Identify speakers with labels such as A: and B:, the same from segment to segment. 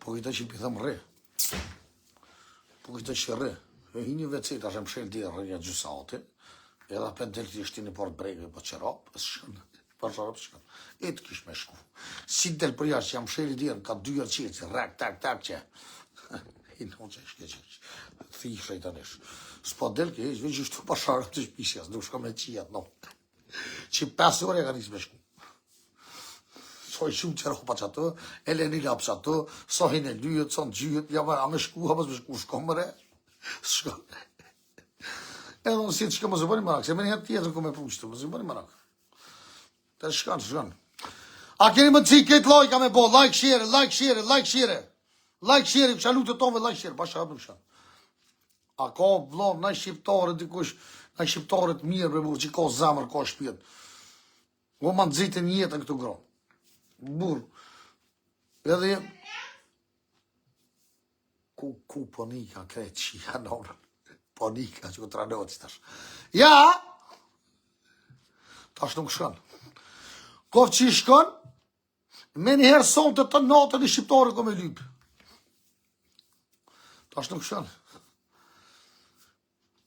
A: Po këta që pithëm rre. Po këta që rre. E hini vecet, ashe më shel dhe rrënja gjysate, edhe apet del të ishti një port brejve po qërap, e së shkën, për sharap së shkën. E të kish me shku. Si del për jashtë që jam shel dhe ka 2 herë qetë, rak, tak që. I në që ishke që. Thih shajtanesh. S'po del ke, veç ishtu për sharap të shpisjas, nuk shka me qijat, no. Që 5 ore ka njës me shku. So i shumë qërë pa që atë, e le një lapë që atë, so hin e lyët, so në gjyët, ja a me shku, a me shku, shko mëre. Shko. Edhe në si të shka më zë bëni marak, se me njëherë tjetër ku me pushtë, më zë bëni marak. Të shkanë. A keni më të cikë këtë lajka me bo, like, share, like, share, like, share. Like, share, kësha lutë të tove, like, share, ba shka për kësha. A ka vlom, na shqiptarët dikush, na shqiptarët mirë, bre burë, që ka zamër, ka shpjet. O ma nëzitin jetën këtu gra. Burë. Edhe ku ponika kretë që janë orën. Ponika që ku të ranoci tash. Ja! Tash nuk shkën. Kofë që i shkën, me njëherë sonë të natën i shqiptarë ko me lypë. Tash nuk shkën.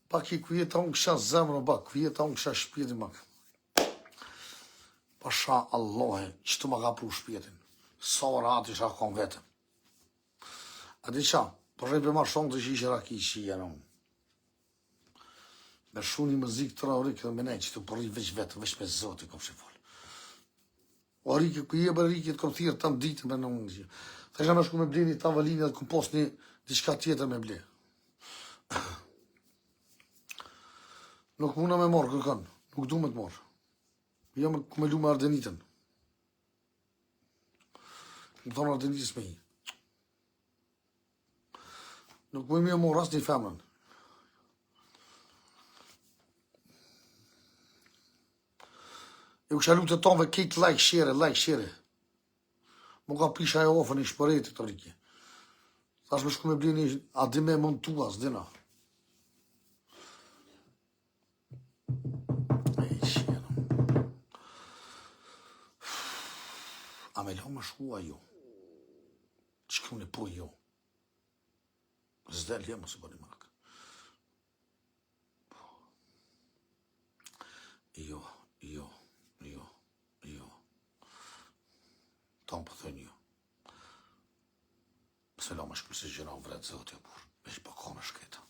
A: Pak i kujeta unë kësha zemrë, bak, kujeta unë kësha shpjetin, bak. Pasha Allahe, që të më ka pru shpjetin. Sa rati isha kon vetëm. A di qa, përrej për marë shumë të që ishe raki që i janë unë. Me shumë një mëzik të rarikë dhe me nej që të përri veç vetë, veç me zotë i kom që falë. O rikë, ku je bërë rikë, të kom thirë të më ditë me në unë që. Të isha me shku me bleni të avalinë dhe kom pos një diçka tjetër me ble. Nuk muna me morë kërkan, nuk du me të morë. Jam ku me lu me Ardenitën. Më thonë Ardenitës me hi. Nuk me mi e morë asë një femën. E u kësha lu të tonve kejtë like, share. Më ka pisha e ofën i shpëretit të rikje. Thash me shku me blini adime mund tua, s'dina. A me lo më shkua jo. Që kënë e po jo. Zdel jemë së bëni makë. Jo. Ta më pëthën jo. Se lo më shku se gjëra në vretë zëtë e burë. Veç për ka në shketa.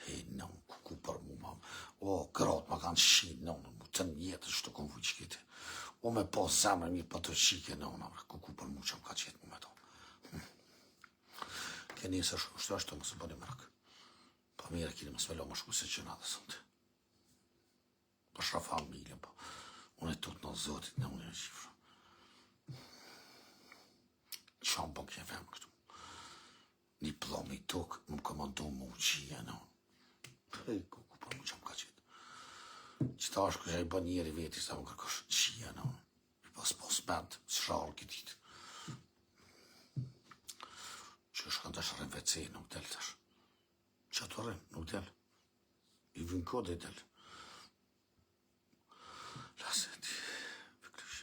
A: Hej, në ku për mu mam. O, gratë ma kanë shinë në më të njetë që të kënë vujtë shkete. O me po zemre mirë për të shike në unë, ku për mu që më ka qetë mu me to. Keni se shtu ashtu më së bëni mërëk. Pa mire kini më smelo më shku se që nga dhe sënte. Për shra familje, po. Unë e tutë në zotit në unë e qifra. Qanë po kje vemë këtu. Një plom i tukë, më komandu më uqia në unë. Hej, ku për mu që më ka qetë. Që ta është kësha i bë njeri veti sa më kërkosh qia në unë. I pas bend, së sharë këtit. Që është kanë të shërën vece, nuk del tash. Që ato rënë, nuk del. I vën kode i del. Lasë e ti, pëkrysh.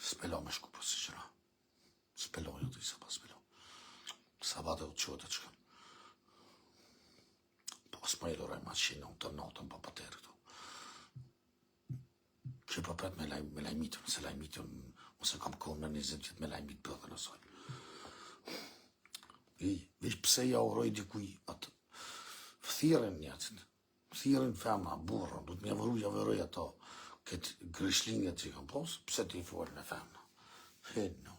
A: Spelo me shku për së qëra. Spelo jo të i sa pa spelo. Sabat e u qote që kanë. Po s'ma i loraj ma qinë unë të notën pa paterë këto. Që pa pret me lajmitën, se lajmitën, ose kam kohë në 20 vjetë me lajmit bëdhe në soj. Vesh pse ja uroj dikuj atë. Thiren njëtën. Thiren femna, burën, du të mja vëroj ato. Këtë grishlinget që kam posë, pse ti i folë në femna? Hedë në.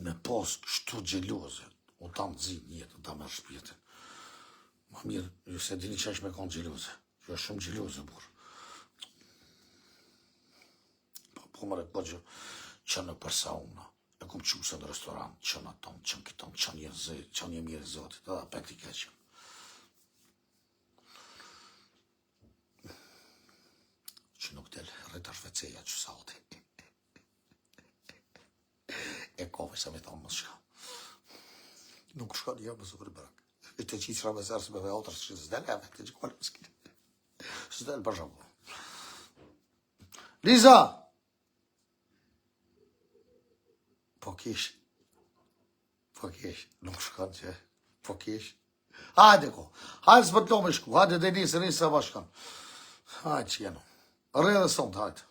A: Me posë kështu gjeloze, o ta më zi njëtë, o ta më shpjetën. Ma mirë, ju se dini që është me konë gjeloze. Që është shumë gjeloze, burë. Po më rekë bëgjë që në përsa unë, e kumë qusë në restoran, që në tonë, që në këtonë, që një mirë e zotit, edhe apet i keqën. Që nuk del, rritash veceja që sa ote. E kove se me thonë më shka. shkon, ja, më zukri bërak. E të qitë shra me zërës me otër, që zdel e vetë, që kërë mëskine. Zdel për shumë. Liza! Po kish, nuk shkon që, po kish. Hajde ko, hajde s'pët lo me shku, hajde dhe nisë sa bashkan. Hajde që jenu. Rre dhe sot, hajde.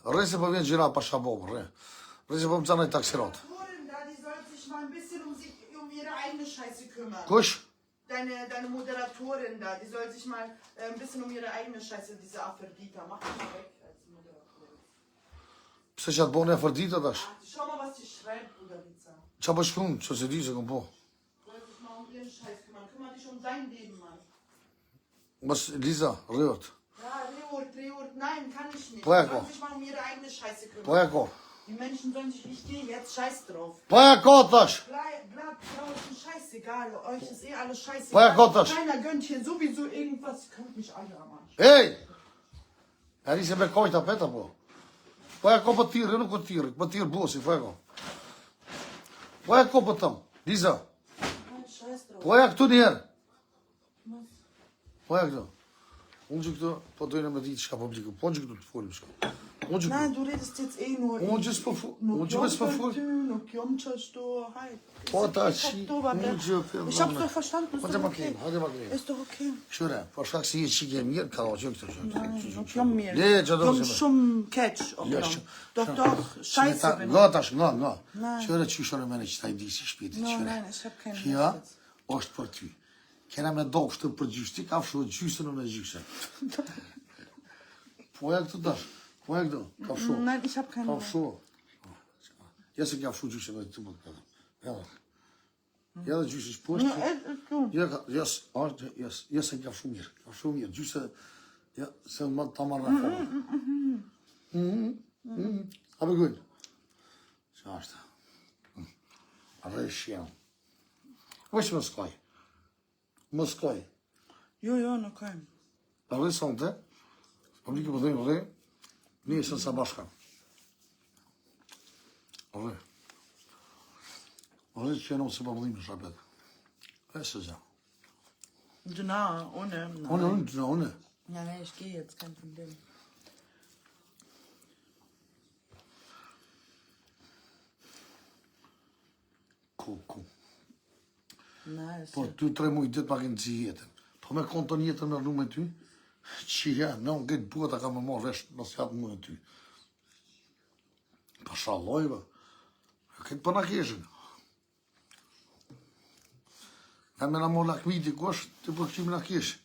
A: Rre se po vjen gjira pa shabom, rre. Rre se po më canaj taksirat. Kush?
B: Deine Moderatorin da, die soll sich mal ein bisschen um ihre eigene Scheiße, diese Afrodita, mach die mal weg als Moderatorin.
A: Pse që atë bone e fërdita tash?
B: Schau mal, was sie schreibt, Bruderica.
A: Qa po shkun, që se di se kom po.
B: Soll sich mal um ihren Scheiß kümmern. Kümmere dich um dein Leben, Mann.
A: Mas, Liza, rrët.
B: Ja, Reort, nein, kann ich nicht.
A: Poja
B: Die
A: ko.
B: sollen sich mal um ihre eigene Scheiße kümmern.
A: Poja ko.
B: Die Menschen sollen sich, ich gehe jetzt, scheiß drauf.
A: Poja ko tash.
B: Bleibt draußen, scheißegal. Euch ist eh alles scheißegal.
A: Poja ko tash.
B: Keiner gönnt hier sowieso irgendwas. Könnt mich alle am Arsch.
A: Ej! Eri se me kojta peta po. Poja ko për tirë, nuk për tirë, për tirë bosi, poja ko. Poja ko për tëmë, Liza.
B: Scheiß drauf.
A: Poja këtu njerë. Poja këtu. Unë që këtu, po dojnë me ditë shka publiku, po që këtu të folim shka. Unë që
B: Nein,
A: këtu.
B: du redest jetzt eh nur.
A: Unë që s'po folim.
B: Nur Kjomčaš, du halt.
A: Po ta shi, unë që për
B: Ich hab's doch verstanden, ist
A: Hajde
B: doch
A: ma
B: okay.
A: krim, hajde ma krim.
B: Ist doch okay.
A: Shure, po shkak si je qike mirë, ka roqë këtu.
B: Nein, Kjom mir.
A: Le, që do
B: Kjom
A: se
B: Schum Catch.
A: Ja,
B: Doch, scheiße bin ich.
A: Nga tash, nga.
B: Nein.
A: Shure që shore mene që ta i di si shpiti.
B: Nein, ich hab keinen
A: Kja
B: Lust jetzt.
A: është për ty. Kena me do kështë për gjyshti, ka fshu gjysën në gjysën. Po e këtu tash, po e këtu, ka fshu.
B: Nein, ich hab keinen
A: Ka
B: Lust.
A: fshu. Jesë ka fshu gjysën në të më të këtë. Ja dhe gjysë poshtë. Jesë ka fshu mirë. Ka fshu mirë. Gjysë, ja, se më të marrë në formë. A bëgën. Qa është? Arre shjenë. Veç më skoj. Më skoj.
B: Jo, nuk kam.
A: Arre sonte, publiku po dhejmë dhe, njësën sa bashka. Arre. Arre që jenë se po dhejmë shabet. E se zja.
B: Ohne.
A: Ohne.
B: Ja, nee, ich gehe jetzt, kein Problem.
A: Ku.
B: Nein,
A: Po, 2-3 mujë ditë pa kënë zi jetën. Po me konton jetën në lume ty, që ja, në unë këtë buata ka me marrë vesh nësë jatë mujë ty. Pa shalojve, këtë për në keshën. Ka me në morë lakmiti kosh, të për këqim në keshë.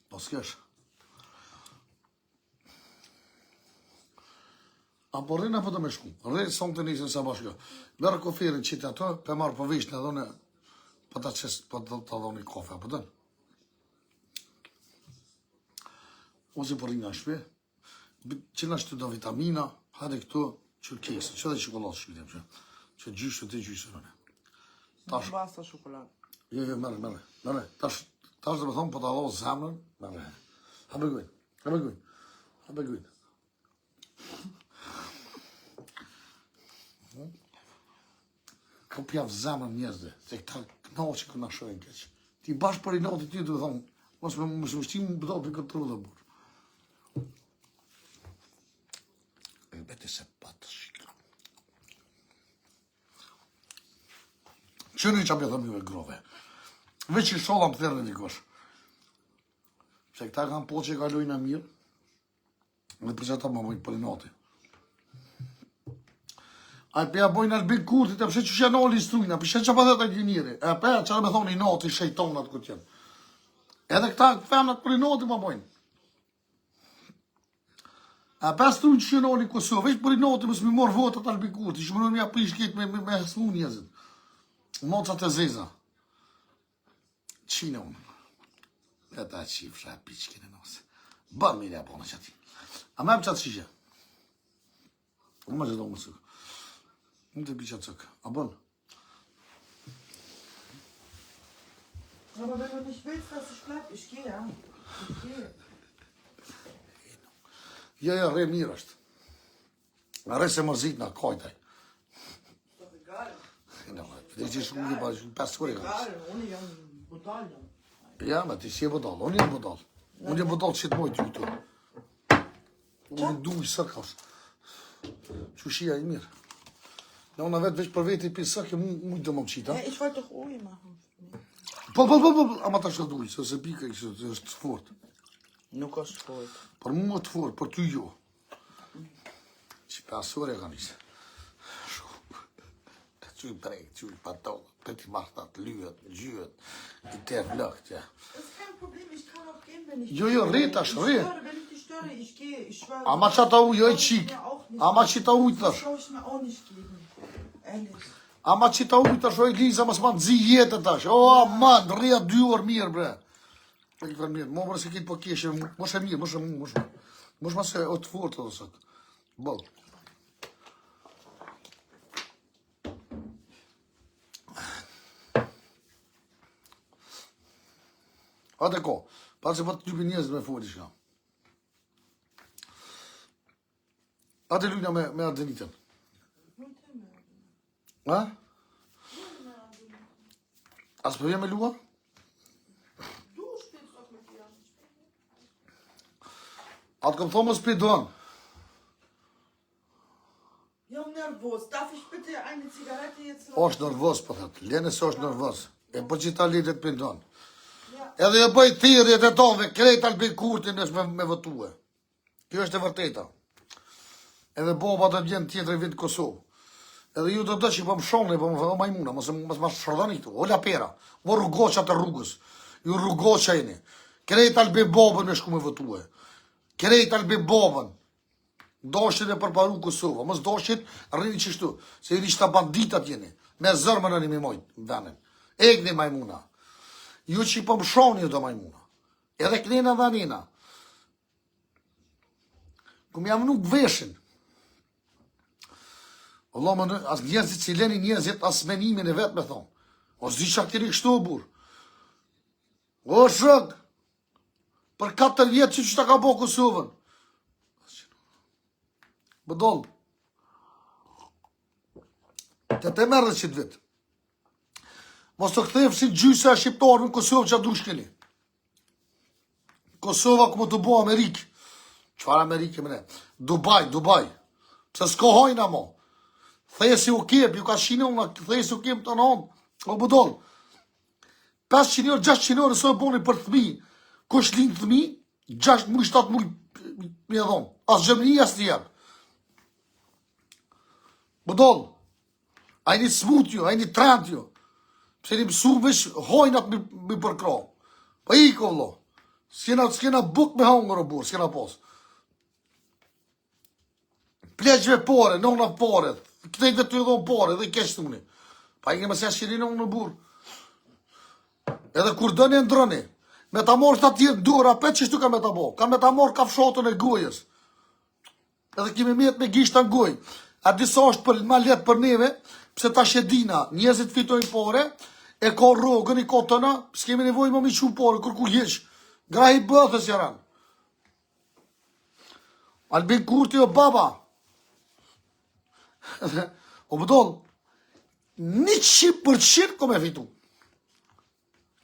A: Po s'kesh. A po rrinë apo të me shku? Rrinë sonë të njësën sa bashkë. Merë koferin qitë ato, pe marë për vishë në dhone, për të qesë, për të dhone i kofe, për tënë. Ose për rrinë në shpe, që në shtu do vitamina, hajde këtu, që kesë, që dhe qikolatë shpitim, që gjyshë të gjyshë rëne. Tash,
B: Basta Schokolade.
A: jo, mere. Tash dhe me thonë, për të allo zemën, mere. Ha begujnë. Ka pjavë zemën njerëzve, se këta knaqë këna shojnë keqë. Ti bashkë për i natë ty të thonë, mos më shtim më bëdo për këtë tru dhe burë. E bete se patë shikla. Qënë i që apje thëmë juve grove. Veç i sholam të tërë në dikosh. Se këta kanë po që i kalojnë a mirë, dhe për që ta më bëjnë për i natë. A pe ja bojnë albin kurtit, e përse që që noli strujna, përse që pa dhe të gjinire. E pe, që me thonë i noti, shejtonat këtë jenë. Edhe këta femnat për i noti ma bojnë. A pe strujnë që që noli Kosovë, veç për i noti mësë mi morë votat albin kurtit, që më nënë mja prish ketë me hesmu njëzit. Mocat e zeza. Qine unë. E ta qifra e piqkine nëse. Bërë mirë e bonë që ati. A me më qatë qishe. Unë më që do më sëkë. Unë të piqa cëk. A bon?
B: Aber wenn du nicht willst, dass ich bleib, ich gehe, ja. Ich gehe.
A: Ja, re mirë është. Arre se mërzit nga kajtaj.
B: Doch egal.
A: Ti që shkulli pa 5 kore ka.
B: Egal, unë jam budal.
A: Ja, ma ti si e budal, unë jam budal. Unë jam budal që të mojtë ju këtu. Unë duj sëkash. Qushia i mirë. Ja, unë vetë veç për veti për sëke, mujtë dhe më qita.
B: Ich wollte doch Ui machen.
A: Po, ama ta shë duj, se pika i kështë, është fort.
B: Nuk është fort.
A: Për mu është fort, për ty jo. Që pasore ka njëse. Që i prejkë, që i patollë, për ti martat, lyët, gjyët, i tërë lëkt, ja.
B: Das ist kein Problem, ich kann auch gehen, wenn ich...
A: Jo, rritash, rri.
B: Wenn ich dich störe, ich gehe, ich schwöre.
A: Ama që ta uj, jo i qik. Ama që ta uj tash.
B: Das soll ich mir auch nicht geben. Ehrlich.
A: Ama që ta uj tash, o i Liza, mas ma të zi jetën tash. O, aman, rria 2 orë mirë, bre. Për këtë mirë, mo mërë se kitë po keshe, moshe mirë, moshe ma se o të fort edhe sot. Bëllë. Ate ko, pa që pa të typi njëzit me foli shka. Ate lujna me Ardenitën. Ha? As për vjen me lua?
B: Du spielst doch mit ihr.
A: Atë kom thonë më s'pi doan.
B: Ja, nervös. Darf ich bitte eine Zigarette jetzt noch?
A: Osh nervos, po thëtë. Lene se është nervos. E po që ta lidet për doan.
B: Ja.
A: Edhe e bëj thirrjet e tove, krejt Albin Kurtin është me votue. Kjo është e vërteta. Edhe boba do t'vjen tjetër vit Kosovë. Edhe ju do të që po më shoni, po më thë majmuna, mos ma shërdani këtu. Ola pera, o rrugoqa të rrugës. Ju rrugoqa jeni. Krejt Albin Bobën me shku me votue. Krejt Albin Bobën. Doshit e përparu Kosovë. Mos doshit rrini qështu. Se i rishta banditat jeni. Me zërmën në një mimojt në venin. Egni majmuna. Ju që i po më shoni do majmuna. Edhe kënina dhe anina. Këm jam nuk veshin. Allah më në, as njerëzit që leni njerëzit, as menimin e vetë me thonë. O zdi shaktiri kështu o burë. O shëg. Për 4 vjetë që ta ka bo Kosovën. Bëdollë. Të merë dhe qitë vetë. Mos të këthejmë si gjysa e shqiptarë në Kosovë që a du shkeni. Kosova këmë të bo Amerikë. Qëfar Amerikë më ne? Dubai. Pse s'ko hojna mo. Thesi u kep, ju ka shine unë, thesi u kep të në onë. O bëdollë. 500 orë, 600 orë, së e boni për thmi. Kush linë thmi, 6 muj, 7 muj, me dhonë. As gjëmëni, as të jebë. Bëdollë. A i një smut ju, a i një trend ju. Pse një mësu vesh hojnat mi përkro. Pa i ko vlo. S'kena buk me hongër o burë, s'kena pos. Pleqve pare, nona pare. Këtejve të edhon pare, dhe i keshtë uni. Pa i keme se shqirin unë në burë. Edhe kur dëni e ndrëni. Me ta morë të atjerë dura, pe qështu ka me ta bo. Ka me ta morë kafshotën e gojës. Edhe kemi mjetë me gishtë në gojë. A disa është për ma letë për neve, pse ta shedina, njëzit fitojnë pare, e ka rogën, i ka tëna, s'kemi nevoj më mi qunë pare, kërku jesh. Grahi bëthës jaran. Albin Kurti o baba. O bëdollë, 100% ko me fitu.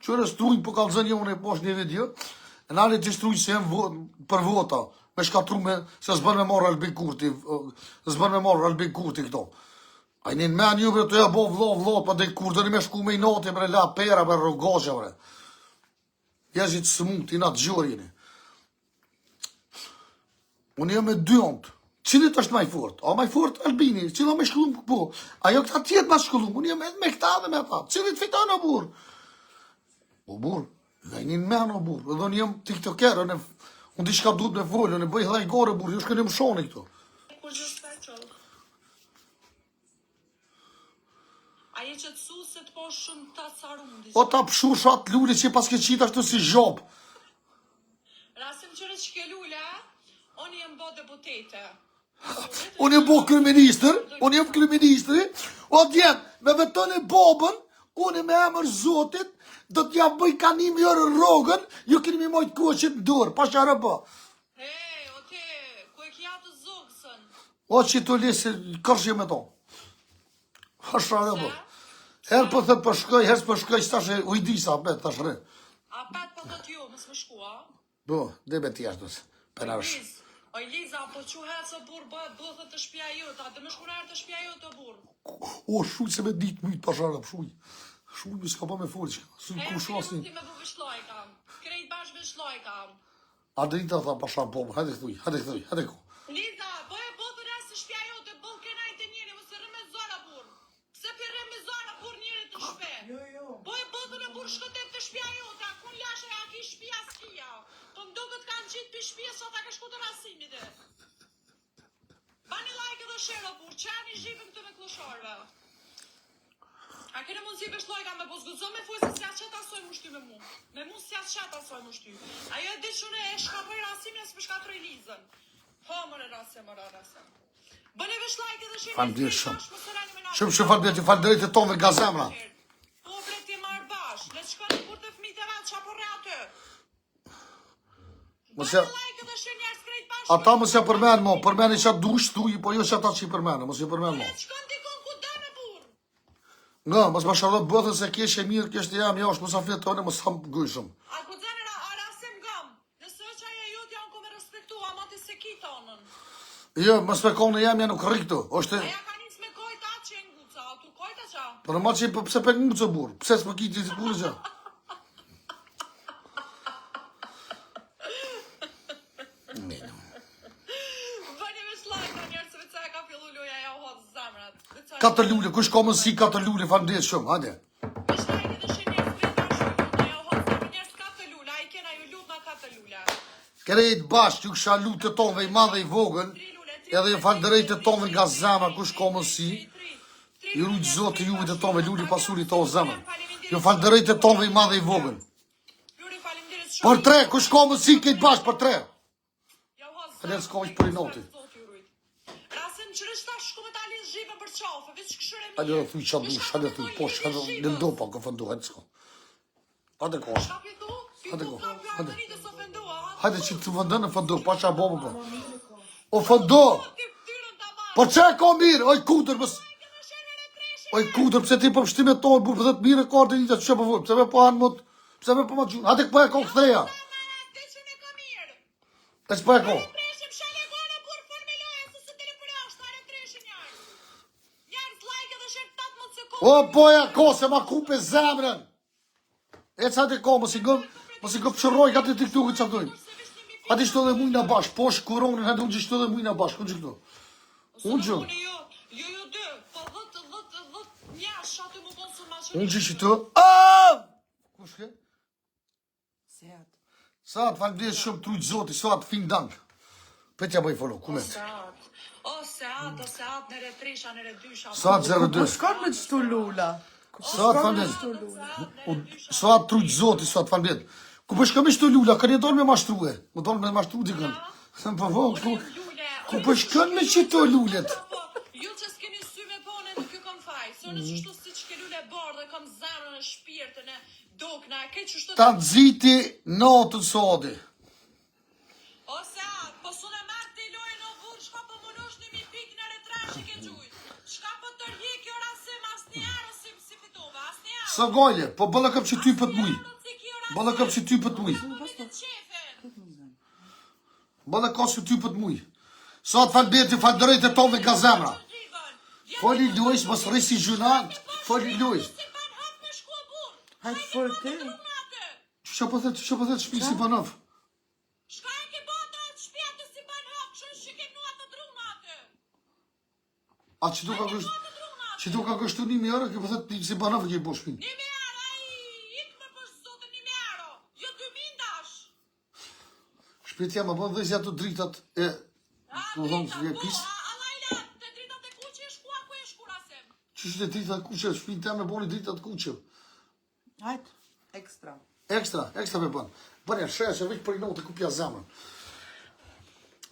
A: Qërë strujnë për kalëzën një unë e posh një video, e nani të strujnë se jem për vota, me shkatru me, se s'bën me morë Albin Kurti, këto. A i një men ju bre të ja bo vlo, pa dhe kur dëni me shku me i noti, bre la pera, bre rogosha, bre. Jeshit së mund, ti na të gjurë jeni. Unë jam me 2 ontë. Cilit është maj fort? A maj fort Albini, cila me shkullum këpo. Ajo këta tjetë ma shkullum, unë jam me këta dhe me ta. Cilit fitan o burë? O burë, dhe një men o burë. Edhe unë jam tiktoker, unë di shka duhet me folë, unë bëj dhaj gore burë, ju shkënë më shoni këto.
C: A je që të su se të po shumë të carundi?
A: O ta pëshu shatë lulli që pas ke qita ashtu si zhobë.
C: Rasim qërë që ke lulla, unë jem bo deputete.
A: Unë jem bo kryeministër, o djetë, me vetën e bobën, unë me emër zotit, do t'ja bëj kanim jërë rogën, ju keni mi mojtë koqit në dorë, pa shara bë.
C: Hej, o te, ku e ki gjatë zogësën.
A: O që të lesi kërshje me to. Hasha dhe bë. Herë për thët për shkoj, herë për shkoj, që tash e ujdisa, apet, tash re.
C: Apet për thët jo, mësë më shkua.
A: Bo, dhe be t'i ashtë dësë. Penarësh.
C: O Liza, po që herë së burë bëhet bëthët të shpja jotë, a të më shkunar të shpja jotë të burë.
A: O, shuj se me ditë mytë pasharë, shuj. Shuj, me s'ka pa me folë që. Shuj, ku shasin.
C: Ti me bu vëshloj kam. Krejt bash vëshloj kam.
A: A drita tha pasharë po, hajde këthuj, hajde ku.
C: Liza, po e botë rrës të shpja jotë, bëllë kenaj të njëri, mësë rëme zora burë. Pse për rëme zora burë njëri të shpe.
B: Jo.
C: Po e botë në burë shkëtet të shpja jotë, a kun lashe a ki shpia s'kia. Po më do këtë kanë qitë për shpia, sot a ka shku të rasimit e. Bani like edhe share burë, qani zhipëm të me klosharve. A kene mund si beshloj ka me po zgudzo me fuj se si a qëta soj mu shty me mu. Me mu si a qëta soj mu shty. Ajo e dishune e shkapoj rasimin e s'për shkatroj lizën. Po, mëre rasem. Bëne beshlojke dhe shime
A: Falënderit shumë. Shumë falënderit të tonë nga zemra.
C: Po, bre ti marrë bash. Le të shkoni kur të fmit e vetë qa përre aty. Bëne like dhe shime njerës krejt bashkë.
A: Ata mos ja përmen mo, përmen i qatë dush tuj, po jo që ata që i përmen, mos i përmen mo.
C: Le të shkon dikon ku do me burë.
A: Nga, mos ma shalot bëthën se keshe mirë, keshe jam, ja është mos a fletë tonë, mos ham gujshëm.
C: A ku dzenera, a rasim gam. Nëse që aja jut janë ku me respektu, a mati se ki tonën.
A: Jo, mos me kone jam, janë nuk rikëtu, është...
C: Aja ka njës me kojta që e nguca, a tu kojta qa?
A: Për ma që pëse për ngucë burë, pëse s'pë kiti të burë që?
C: Bëni me shlajta njerë se veca e ka fillu luja ja u hodë zamrat.
A: Katër lule, kush ka mësi katër lule, falënderit shumë, hajde.
C: Me shlajti dhe shi njerës krejt bashkë, ja u hodë zamrat njerës katë lula, a i kena ju lut na katë lula.
A: Krejt bashkë, ju kësha lutë të tonëve i madhe i vogën, edhe ju falënderit të tonëve nga zemra, kush ka mësi, ju rujtë zotë juve të tonëve, luli pasuri të o zemra. Ju falënderit të tonëve i madhe i vogën.
C: Luri falimderit shumë.
A: Për tre, kush ka mësi, këtë bashkë për tre.
C: Ja u hodë
A: Faleminderit s'ka ish për i noti.
C: Rasim qërës ta shku me talin zhive për qafe, veç këshëre mirë.
A: Hajde dhe thuj qa dush, hajde thuj posh, hajde dhe ndo pa, ka fëndu, hajde s'ka. Hajde ko.
C: Shkapi thu,
A: Hajde
C: fitu
A: ko,
C: ka pja
A: hajde.
C: të një të sofendua.
A: Hajde që të vëndën e fëndu, pa qa bomë për. O fëndu,
C: Ti tyrën ta marë.
A: për që e ka mirë, oj kutër, mës...
C: Këtë shenër e treshe.
A: Oj kutër, pse ti për pështimet tonë, burë, pëthet mirë e kardë një të që përvojë, pse me po anë mot, pse me po ma gjunë, hajde këpa e ka këthreja,
C: Ti që ne ka mirë.
A: e s'pa e ka.
C: Treshim shale gone burë formeloje, se se telefonja është are treshe njarë. Njarës like edhe shenë 18 sekundë.
A: O boja ko, se ma kupe zemrën. E që hajde ko, mos i gëp qërroj, ka të të këtu këtë qaftojnë. Hajde shto dhe mujna bashkë, poshë kuronin, hajde unë që shto dhe mujna bashkë, unë që këtu. Unë që,
C: Jo dë, po 10 njash aty mu konsuma që
A: unë që këtu. Aaaa! Kush ke?
B: Seat.
A: Sa të falënderit shumë trujtë zoti, sa të fin dankë. Petja bëj follow, kumet.
C: O seat, nëre tresha, nëre dysha.
A: Sa të 02.
B: Shkon me qëtu lula.
A: Sa të falënderit. Sa të trujtë zoti, sa të falënderit. Ku për shkëm ishtë të lula, ka një dorë me mashtruhe. Më dorë me mashtru dikën. Thëmë për vogë, ku për shkëm me që të lullet.
C: Ju që s'keni sy me pone nuk ju kom faj. Së në qështu si që ke lule bardë dhe kom zemrën e shpirtën e dokna. Ke qështu
A: Ta nëziti natën sodi.
C: O seat, po su në martë të i lojë në burë, shka po mënush një mi pik në retrashi ke gjujt. Shka po të rje kjo rasim as një arë si fitove, as një arë.
A: Së gojle, po bëllë këp që ty për të mujë. Bëllë këp që ty për të mujë. Bëllë këp që ty për të mujë. Sa të falënderit, ju falënderojt e tove nga zemra. Foli luajsh, mos rrisi gjunat, foli luajsh.
B: Hajtë forte.
A: Që po thet shpi si banov?
C: Shka e ke bota atë shpia të si ban hap, që ke nua të druna atë.
A: A që du ka kështu 1.000 euro, ke po thet si banov e ke bo shpin.
C: 1.000 euro, ai, ikë me për zotë 1.000 euro. Jo 2.000 dash.
A: Shpitja më bën dhe zja të dritat e... Më thonë që vje pisë.
C: Alajla, të dritat e kuqe e shkua ku e shkurasem.
A: Që që të dritat kuqe, shpin të me boni dritat kuqe.
B: Hajtë, ekstra.
A: Ekstra me bën. Bërja, shreja që veç për i notë e kupja zemrën.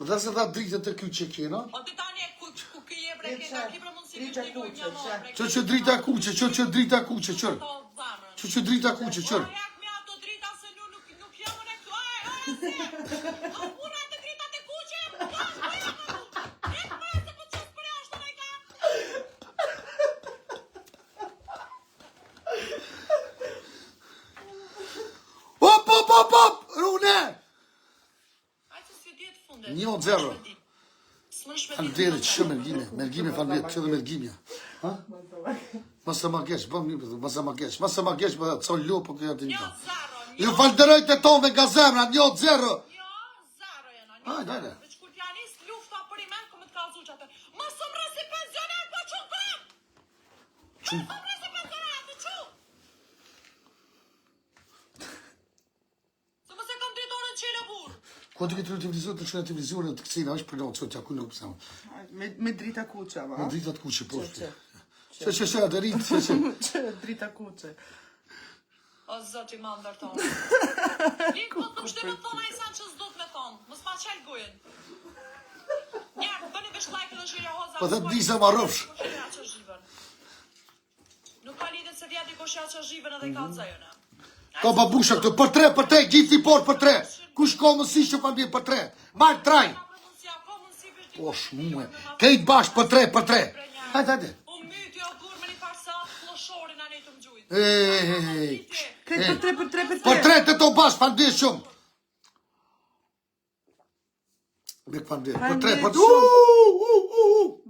A: Dhe se dha dritat e kuqe kena.
C: O të tani ku këje bre keta, ki për mundësi një një një morë.
A: Që drita kuqe, që drita kuqe, qërë. Që drita kuqe, qërë.
C: O jak me ato drita se nuk jam në këtu. O puna të dritat e kuqe.
A: Rune!
C: Hajde se diet fundet.
A: 1-0.
C: S'mësh me
A: Falderit shumë Mergime falderit, që dhe Mergimja. Ha? Masa ma keq, bëm një përdu, masa ma keq, më co lu, po kjo të një.
C: 1-0.
A: Ju falderojt e tonë nga zemra, 1-0.
C: 1-0 jena.
A: Hajde, hajde.
C: Veç kur pianist lufta për i men, ku me të kalzu që atë. Më së mre si pensioner, po që kom! Më së mre si pensioner, të që! Se më se kam 2 orën qele burë.
A: Ko të këtë televizor, të qënë televizorën të kësina, është për në të që aku nuk pësama.
B: Me drita kuqe, va?
A: Në dritat kuqe, po. Që, atë rritë,
B: Që drita kuqe.
C: O, zoti ma ndërtonë. Linë po të mështi me thonë a i sanë që s'do të me thonë. Mës ma qelë gujën. Njerë, bëni vesh like edhe shirja hoza.
A: Po dhe disa ma rëfsh.
C: Nuk ka lidhën se vjeti ko shja që zhivën edhe ka të zajënë.
A: Ko babusha këtu, për 3, gjithi por për 3. Kush ko mësi që pa bje për 3. Marë traj. Po shmuë. Kejt bash për 3. Hajde.
C: U myti o gur me një farsat, floshorin a nejtë më gjujtë.
B: Këtë për 3.
A: Për 3 të to bash, pa bje shumë. Me këpa bje, për 3, për 3.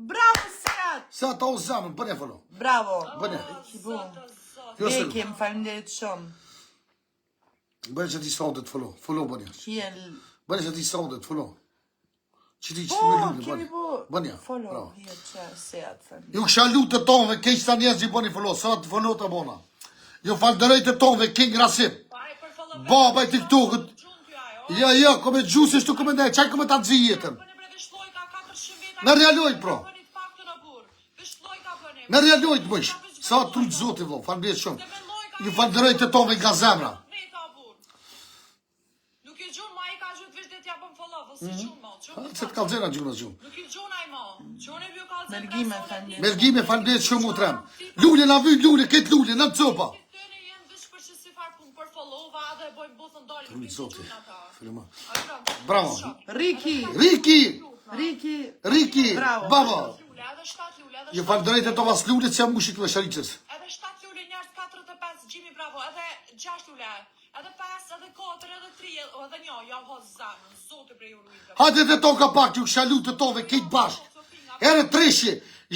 B: Bravo, Seat!
A: Sa ta o zamën, bëne fëllo.
B: Bravo!
A: Bëne.
B: Ekim, falenderit shumë.
A: Bëne që ti sondet fëllo, fëllo bëne. Bëne që ti sondet fëllo. Që ti që me lullë, bëne. Bëne,
B: Follow,
A: bravo.
B: here që Seat, falenderit.
A: Ju kësha lutë të tonëve, keq sa njerëz që bëni fëllo, sa të fëllo të bona. Ju falderoj të tonëve, king rasim. Baba i TikTokët. Ja, kome gjusë shtu kome ndaj, qaj kome ta nëzi jetën. Në realojt, pro. Në realojt, mëjsh. Sa të trujtë zoti, vlo, falbjet shumë. Ju falderoj të tonëve nga zemra.
C: Nuk i gjunë, ma i ka gjut vish dhe t'ja bëm follovë, si gjunë ma.
A: Se të kalzena gjuna gjunë.
C: Nuk i gjunë a i ma. Gjune bjo kalzena.
B: Mergime, falenderit.
A: Mergime, falbjet shumë u trem. Lullë, na vyj lullë, ketë lullë, në të copa.
C: Këtëne jenë vish për që si farë punë për follova dhe bojmë buthën doli.
A: Trujtë zoti. Filma.
C: Bravo.
A: Riki,
B: Bravo.
A: baba.
C: Edhe 7 lule, edhe
A: Ju falderoj të tovas lullit që jam mushik të shariqës.
C: Edhe 7 lule njerës 45, Gjimi bravo, edhe 6 lule, edhe 5, edhe 4, edhe 3, edhe 1, ja hos zamën, zote bre ju rujtë.
A: Hajde të toka pak që kësha lutë të tove, kejtë bashkë. Ere treshje,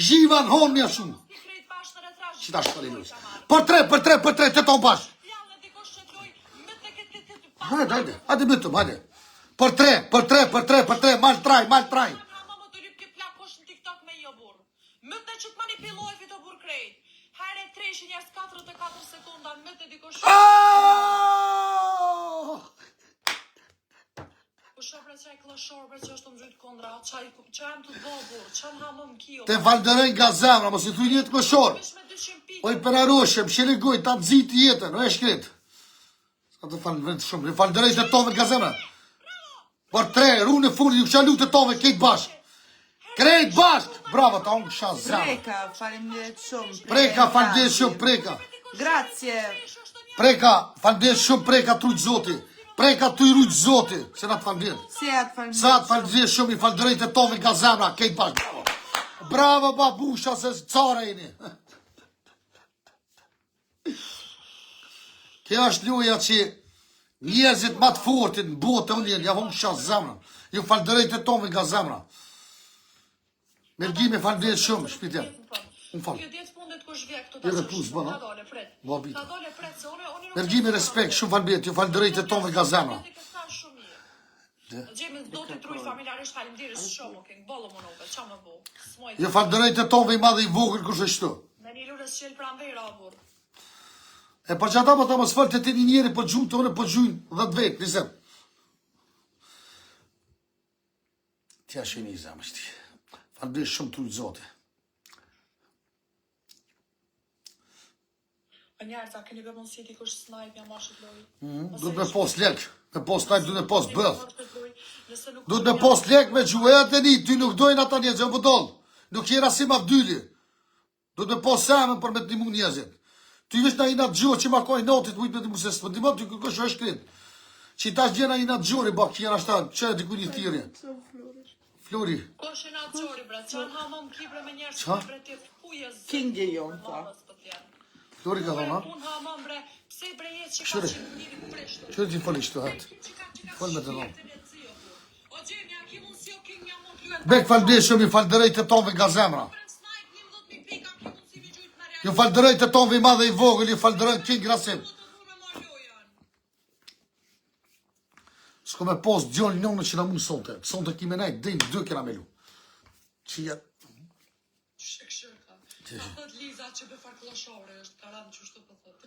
A: zhivan homja shumë. Që ta shpërinus. Për 3, të to bashkë. Hajde mëtëm, hajde. Për 3, mal traj.
C: Mëtë që të manipiloj fito bur krejt. Hajre treshi njerës 44 sekunda, mëtë dikosh... Po shopre qaj klashor, bre që është të më gjytë kondra, qaj jam të dobur, qaj më hamë më kio.
A: Te falderoj nga zemra, mos i thuj njëtë klashor.
C: Vish me 200 pike.
A: Oj për aroshe, më shirigoj, ta të zitë jetën, o e shkret. Sa të falderoj të shumë, falderoj të tove nga zemra. Për 3, rune fundi, ju kësha lutë të tove, kejtë bashkë. Krejt bashkë! Bravo, ta unë kësha zemë.
B: Preka, falenderit shumë.
A: Preka, falderit shumë, preka.
B: Grazie.
A: Preka, falderit shumë, preka, trujtë zoti. Preka, tu i rujtë zoti. Se na të falderit.
B: Seat, falenderit
A: Sa të falderit shumë, i falderit e tove nga zemra, kejt bashkë. Bravo, babusha, se cara jeni. Kjo është luja që njerëzit ma të fortin, në botë unë jenë, ja unë kësha zemra. Ju falderit e tove nga zemra. Mergime falderit shumë, shpitja. Unë falë.
C: Kjo djetë pundet kush vje këtu
A: Edhe plus, bëna.
C: Ta dole, pret.
A: Bo bita.
C: Ta dole, pret, se unë...
A: Mergime respekt, shumë falderit, ju falderit e tove nga zemra.
C: Gjemi do të truj familjarisht halim dirës shumë, kënë bolë më nuke, qa më bo? Smoj
A: Ju falderit e tove i madhe i vogër kush është tu.
C: me një lurës qelë pranvera, bur.
A: E për që ata më ta më sfalë të ti një njeri për gjumë të unë për gjujnë 10 vetë, nisem. Tja që një zemë është ti. Falderit shumë trujtë zote.
C: A njerë, ta keni bë mundësi ti kush snajp, ja mashët loj.
A: Duhet me pos lek, me pos snajp, duhet me pos bëth.
C: Nëse nuk...
A: Duhet me pos lek me gjuhe e të një, ty nuk dojnë ata njerëzit, më pëdollë. Nuk jera si ma vdyli. Duhet me pos semen për me të nimu njerëzit. Ty vish na i natë gjuhë që ma kojnë notit, mujtë me të mu se së më dimot, ty kërkosh është kritë. Që i tash gjena i natë gjuri, bak, që jena shtanë, që e diku një thirje. Flori.
C: Kosh e natë gjori, bre, që në hamëm kibre me njerës,
A: Qa?
C: bre, të fuje zë.
B: Kingi jonë, ta.
A: Flori ka thona.
C: Unë hamëm, bre, Pse brejet që ka që njëri preshtë?
A: Qërë ti folish të hatë? Fol me të nëmë.
C: O gjemi, a ki mund si o ki një mund luet.
A: Bek falënderit shumë, i falënderoj të tonve nga zemra. Ju falënderoj të tonve i madhe i vogël, ju falënderoj të King Rasim. S'ko me post djollë njënë që na mu sonte. Sonte kime najtë, dhejnë, 2 kena me lu. Që jetë.
C: Shëkshërka. Ka thot Liza që be farklashore është, ka radhë që shtë për thotë.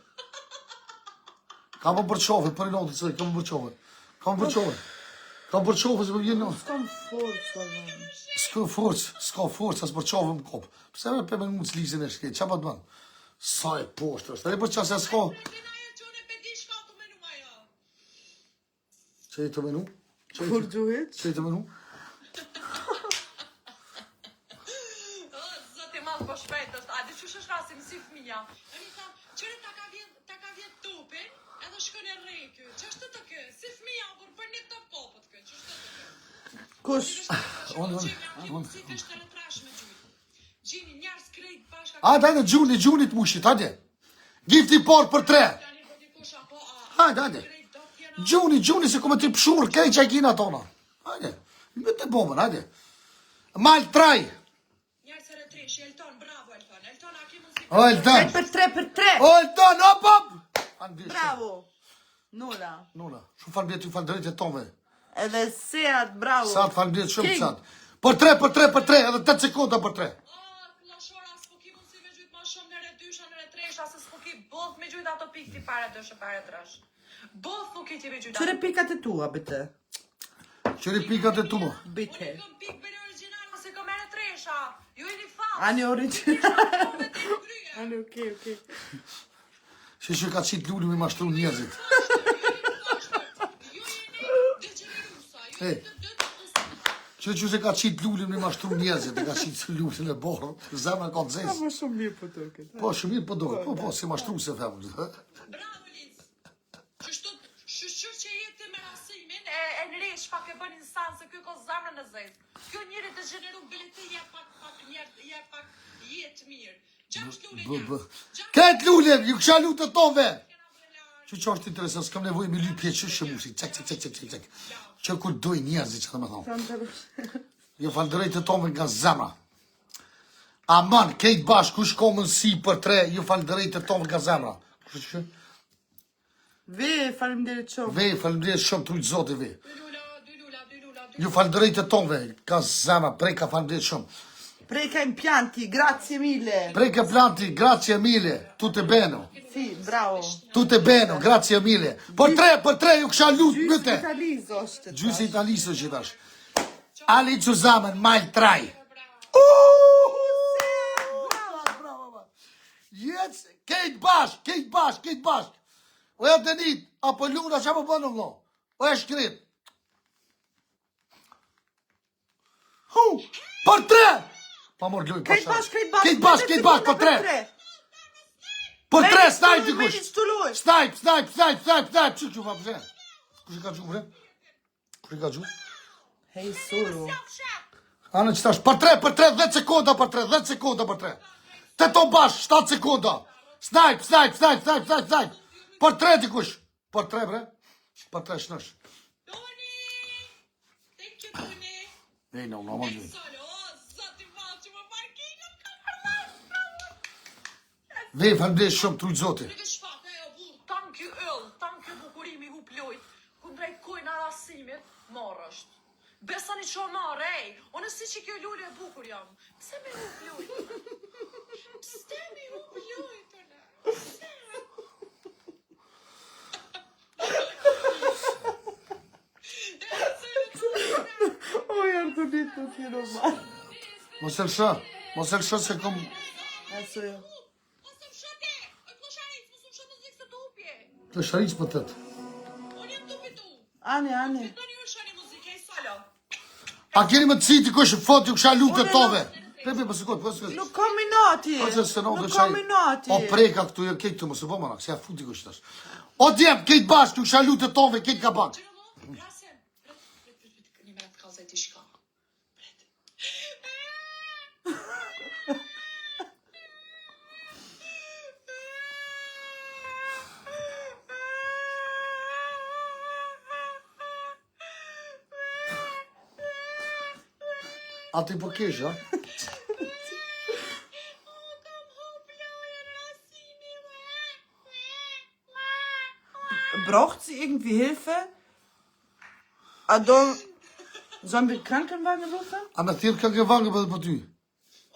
A: Ka më bërqove, për i notë të cëllë, ka më bërqove. Ka më bërqove. Ka më bërqove, se më vjenë në.
B: S'kam forcë,
A: S'ka forcë, as bërqove më kopë. Pse me për me në mundës lizën e shkej, qa pa të banë? Sa e poshtë është, e për qasë e s'ka. Që e të menu?
B: Kur gjuhit?
A: Që e të menu?
C: Zëti malë po shpejt është, a di që është rasim si fëmija. E mi thamë, qëre ta ka vjet topin, edhe shkën e rejkë. Që është të kë? Si fëmija, por për një top kopët kë. Që është të kë?
B: Kush?
C: Gjini, njarës krejt bashka...
A: Hajde, gjuni të mushit, hajde. Gifti por për 3. Hajde. Gjuni, se kome t'i pshur, kej që e kina tona. Hajde, me të bomën, hajde. Mal 3.
C: Njarës e retresh, Elton, bravo Elton. Elton, a ki mund si...
A: O, Elton.
B: Për 3 për 3.
A: O, Elton, op.
B: Bravo. Nula.
A: Shumë falënderit, ju falënderit e tome.
B: Edhe Seat, bravo.
A: Sa të falënderit shumë qatë. Për 3, edhe 8 sekonda për 3.
C: Klashora, s'po ki mund si me gjujt ma shumë në redysha, në retresha, se s'po ki both me gjujt ato pikë ti pare dëshë pare trash. Both nuk ki ti me gjujt ato.
B: Qëre pikat e tua, bite?
A: Qëri pikat e tua.
B: Bite.
C: Unë kom pikë bërë original, mëse kom e retresha. Ju e një falë.
B: Ani original. Ani, okej.
A: Që që ka qitë lulli me mashtru njerëzit. Që se ka qitë lullin me mashtru njerëzit, e ka qitë lullin e borë, zemra ka të zezë.
B: Po shumë mirë për tërke.
A: Po, shumë mirë për dojë, po, si mashtru se femë.
C: Bravo, Liz. Shështër që jetë me rasimin, e në resh pak e bën insan se kjo ko zemrën e zezë. Kjo njëri të gjeneru bileti jetë pak jetë mirë. Gjashtë lullin njërë.
A: Këtë lullin, ju kësha lutë të tove. Që është interesant, s'kam nevoj me lypje që shëmushi, cek. Që kur doj njerëzit që të me thonë. Ju falënderoj të tome nga zemra. Aman, kejt bash, kush ko mënsi për 3, ju falënderoj të tome nga zemra.
B: Ve, faleminderit shumë.
A: Ve, faleminderit shumë, trujtë zote ve.
C: Dy lula.
A: Ju falënderoj të tome nga zemra, preka faleminderit shumë.
B: Preka impianti, grazie mille.
A: Preka planti, grazie mille, tutte bene.
B: Sì, bravo.
A: Tutte bene, grazie mille. Për 3, ju kësha lutë, mëte.
B: Gjysë italizo është.
A: Gjysë italizo që tash. Ali zusammen, mal 3. Bravo. Jetës, kejt bash. O e të njët, apo luna që më bënë vlo. O e shkrit. Për 3. Pa mor luj,
B: Kejt bash,
A: për 3. Për 3, snajp të kush. Snajp. Që fa përse? Kush e ka gjumë, bre?
B: Hej, suru.
A: Anë që tash, për 3, 10 sekonda për 3. Të to bash, 7 sekonda. Snajp. Për 3 të kush. Për 3, bre. Për 3 shnosh.
C: Toni! Thank you, Toni.
A: Ej, no, më gjujnë. Ve, falënderit shumë, trujtë zoti.
C: Tank ju bukurimi hu plojt, ku drejt kojnë arasimit, marrë është. Besani që o marrë, ej, o nësi që kjo lullë e bukur jam. Pse me hu plojt?
B: O, janë të ditë të tjero ma.
A: Mos e lësha se kom...
B: Aso jo.
A: Të shariq për tëtë.
B: Ani.
A: A keni më të citi kush fot ju kësha lutë të tove? Pepe, për sekund.
B: Nuk kam minati.
A: O preka këtu, kejtë të më së pëmëra, se ja futi kush tash. O djem, kejtë bashkë, ju kësha lutë të tove, kejtë ka bak. Ati po kesh, ha?
B: Braucht sie irgendwie Hilfe? Sollen wir Krankenwagen rufen?
A: A me thirë ka ke vangë për ty.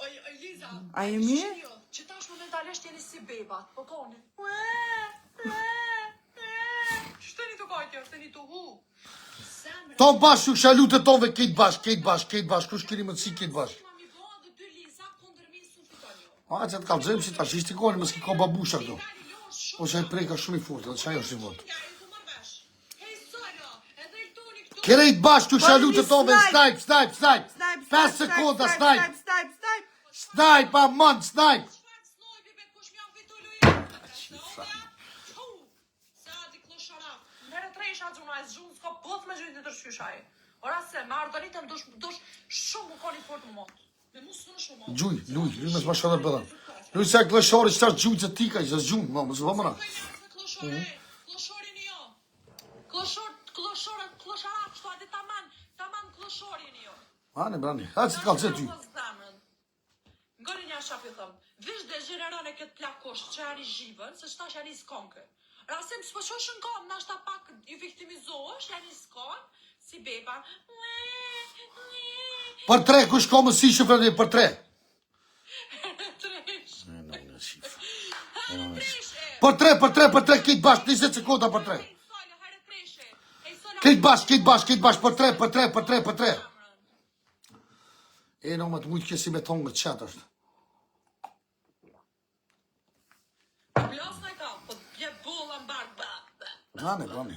C: Oj, Liza.
B: A je mirë?
C: Që tash momentalisht jeni si bebat, po koni. Shteni të kajtja, shteni të hu.
A: To bashkë, shalu të tove, kejt bashkë, kush keni më të si kejt bashkë.
C: Mami voa dhe dy Liza kondër mi su fiton jo.
A: A, që të kalëzëm si tash, ishti koni, mëski ka babusha këto. O që e prejka shumë i furtë, dhe që ajo është i furtë. Kerejt bashkë, shalu të tove, snipe. 5 sekonda, snipe. Snipe, a mënd, snipe. Gjuj, luj me s'ma shkëtë përda. Luj se e klëshori që ta është gjuj që ti ka, që është gjuj, më s'va mëra. Ani, brani, hajtë si të kalëzë ty.
C: Ngoni një shapi thëmë, vish dhe gjeneron e këtë plakosh që ari zhivën, se qëta që janë i s'konke. Rasim, s'po qosh në kam, nashta pak ju viktimizohesh, janë i s'kon, si beba.
A: Për 3, kush ka më si shëfrën për 3? Për 3, kejt bashkë, 20 sekonda për 3. Kejt bashkë, për 3. E në më të mujtë kësi me tongë të qatë është.
C: Blasë në ka, po bje bolla mbarë.
A: Bani.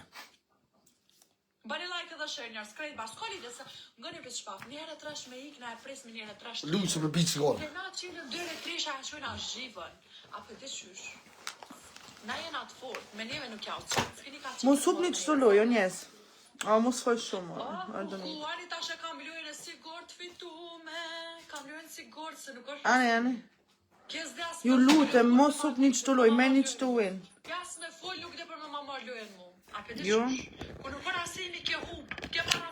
C: Bani like edhe share njerë, s'krejt bashkë, s'ka lidhe se ngoni për shpaf, njerë të rash me ik, na e pres me njerë të rash.
A: Luj se me bitë sigurë.
C: Kena qilën 2-3 a qojna zhivën, a për të qysh. Na jena të fort, me neve nuk jau qatë, s'keni ka qilën.
B: Mos hupni çdo lojë, o njes. A mos foj shumë.
C: Kuani tash e kam lojën e sigurt fitume, kam lojën sigurt se nuk është.
B: Ani. Ju lutem, mos hupni çdo lojë, merrni çdo win.
C: Jas me fol nuk dhe për më marr lojën mu. A për të
B: Jo.
C: qysh. Ku nuk për asimi ke hup, ke para